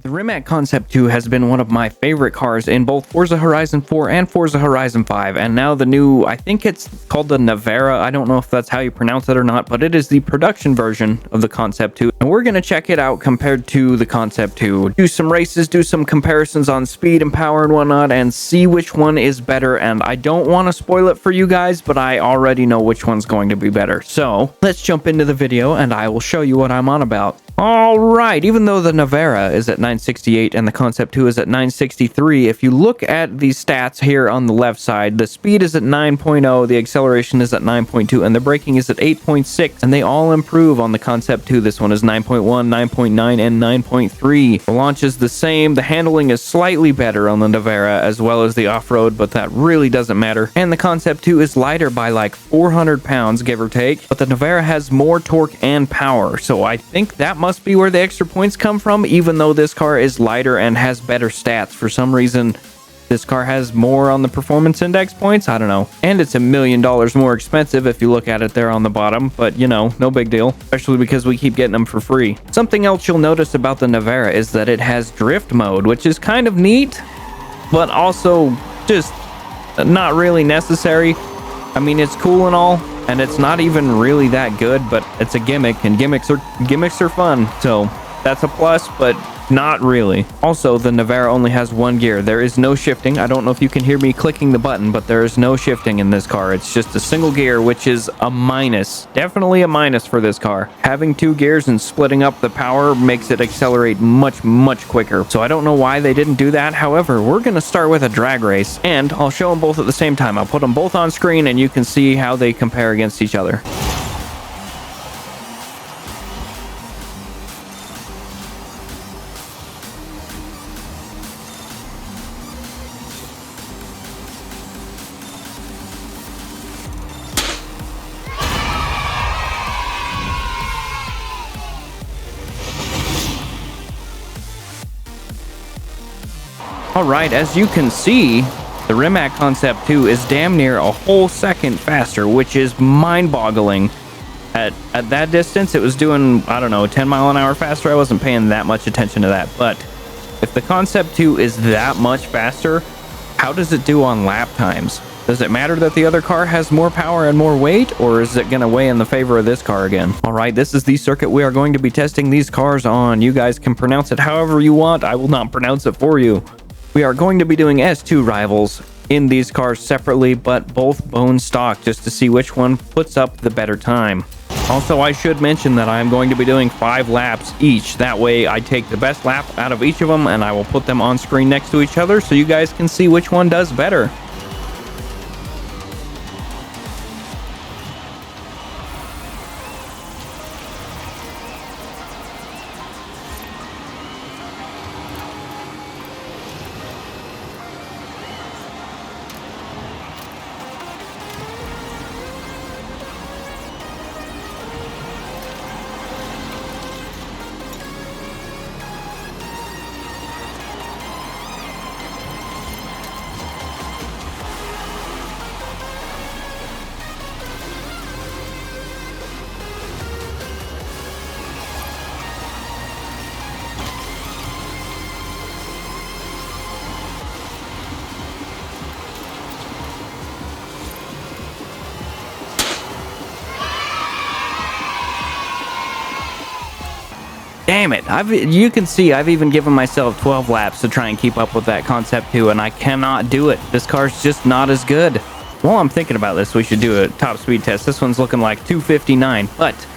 The Rimac Concept 2 has been one of my favorite cars in both Forza Horizon 4 and Forza Horizon 5, and now the new, I think it's called the Nevera, I don't know if that's how you pronounce it or not, but it is the production version of the Concept 2, and we're going to check it out compared to the Concept 2, do some races, do some comparisons on speed and power and whatnot, and see which one is better. And I don't want to spoil it for you guys, but I already know which one's going to be better. So let's jump into the video and I will show you what I'm on about. Alright, even though the Nevera is at 968 and the Concept 2 is at 963, if you look at the stats here on the left side, the speed is at 9.0, the acceleration is at 9.2, and the braking is at 8.6, and they all improve on the Concept 2. This one is 9.1, 9.9, and 9.3. The launch is the same, the handling is slightly better on the Nevera as well as the off-road, but that really doesn't matter. And the Concept 2 is lighter by like 400 pounds, give or take, but the Nevera has more torque and power, so I think that must be where the extra points come from, even though this car is lighter and has better stats. For some reason, this car has more on the performance index points, I don't know. And it's $1 million more expensive if you look at it there on the bottom, but you know, no big deal, especially because we keep getting them for free. Something else you'll notice about the Nevera is that it has drift mode, which is kind of neat, but also just not really necessary. I mean, it's cool and all, and it's not even really that good, but it's a gimmick, and gimmicks are fun, so that's a plus, but not really. Also, the Nevera only has one gear. There is no shifting. I don't know if you can hear me clicking the button, but there is no shifting in this car. It's just a single gear, which is a minus. Definitely a minus for this car. Having two gears and splitting up the power makes it accelerate much, much quicker. So I don't know why they didn't do that. However, we're going to start with a drag race, and I'll show them both at the same time. I'll put them both on screen, and you can see how they compare against each other. Alright, as you can see, the Rimac Concept 2 is damn near a whole second faster, which is mind-boggling. At that distance, it was doing, I don't know, 10 mile an hour faster. I wasn't paying that much attention to that, but if the Concept 2 is that much faster, how does it do on lap times? Does it matter that the other car has more power and more weight, or is it going to weigh in the favor of this car again? Alright, this is the circuit we are going to be testing these cars on. You guys can pronounce it however you want. I will not pronounce it for you. We are going to be doing S2 rivals in these cars separately, but both bone stock, just to see which one puts up the better time. Also, I should mention that I am going to be doing 5 laps each. That way I take the best lap out of each of them and I will put them on screen next to each other so you guys can see which one does better. Damn it, you can see I've even given myself 12 laps to try and keep up with that Concept 2, and I cannot do it. This car's just not as good. While I'm thinking about this, we should do a top speed test. This one's looking like 259, but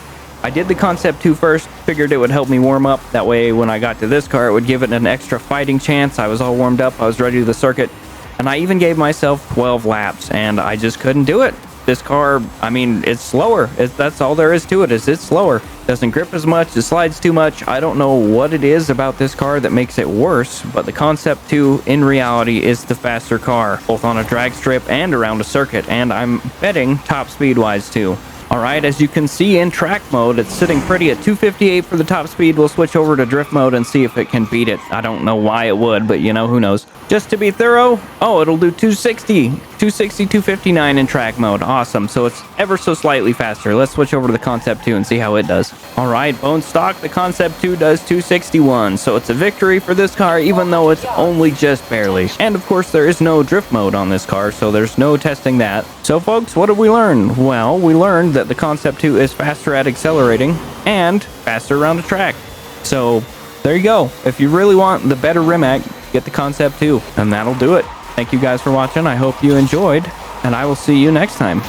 I did the Concept 2 first, figured it would help me warm up. That way, when I got to this car, it would give it an extra fighting chance. I was all warmed up, I was ready to the circuit, and I even gave myself 12 laps, and I just couldn't do it. This car, I mean, it's slower. That's all there is to it, is it's slower. Doesn't grip as much, it slides too much. I don't know what it is about this car that makes it worse, but the Concept 2 in reality is the faster car, both on a drag strip and around a circuit, and I'm betting top speed wise too. Alright, as you can see in track mode, it's sitting pretty at 258 for the top speed. We'll switch over to drift mode and see if it can beat it. I don't know why it would, but you know, who knows. Just to be thorough, oh, it'll do 260. 260, 259 in track mode. Awesome. So it's ever so slightly faster. Let's switch over to the Concept 2 and see how it does. All right, bone stock, the Concept 2 does 261. So it's a victory for this car, even though it's only just barely. And of course, there is no drift mode on this car, so there's no testing that. So folks, what did we learn? Well, we learned that the Concept 2 is faster at accelerating and faster around the track. So there you go. If you really want the better Rimac, get the Concept 2, and that'll do it. Thank you guys for watching. I hope you enjoyed, and I will see you next time.